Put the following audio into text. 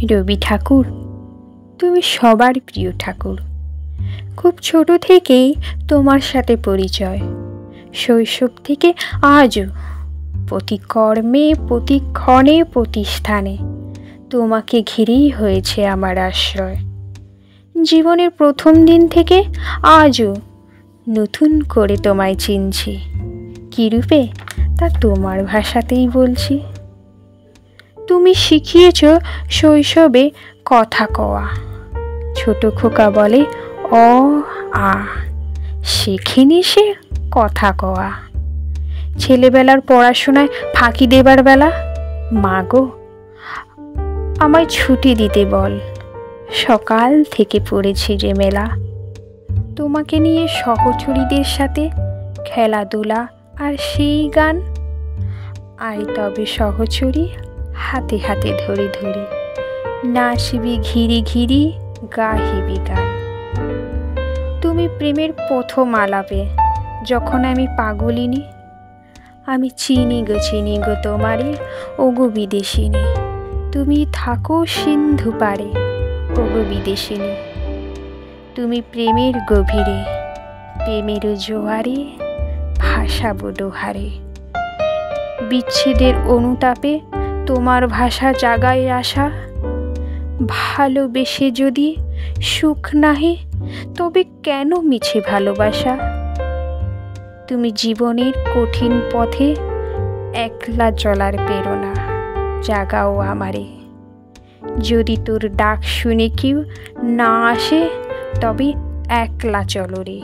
রবি ঠাকুর, তুমি সবার প্রিয় ঠাকুর। খুব ছোট থেকেই তোমার সাথে পরিচয়, শৈশব থেকে আজও প্রতি কর্মে, প্রতি ক্ষণে, প্রতি স্থানে তোমাকে ঘিরেই হয়েছে আমার আশ্রয়। জীবনের প্রথম দিন থেকে আজও নতুন করে তোমায় চিনছি, কী রূপে তা তোমার ভাষাতেই বলছি। তুমি শিখিয়েছ শৈশবে কথা কওয়া, ছোট খোকা বলে অ আ, শেখেনি সে কথা কওয়া। ছেলেবেলার পড়াশোনায় ফাঁকি দেবার বেলা, মা গো আমায় ছুটি দিতে বল, সকাল থেকে পড়েছি যে মেলা। তোমাকে নিয়ে সহচরীদের সাথে খেলাধুলা আর সেই গান, আয় তবে সহচরী হাতে হাতে ধরে ধরে, নাচবি ঘিরি ঘিরি গাহিবি গান। তুমি প্রেমের প্রথম আলাপে যখন আমি পাগলিনী, আমি চিনি গো তোমারে ওগো বিদেশিনী। তুমি থাকো সিন্ধু পারে ওগো বিদেশিনী। তুমি প্রেমের গভীরে, প্রেমের জোয়ারে ভাসাবো ডোহারে। বিচ্ছেদের অনুতাপে তোমার ভাষা জাগায় আসা, ভালোবেসে যদি সুখ নাহে তবে কেন মিছে ভালোবাসা। তুমি জীবনের কঠিন পথে একলা চলার প্রেরণা, জাগাও আমারে। যদি তোর ডাক শুনে কেউ না আসে তবে একলা চলো রে।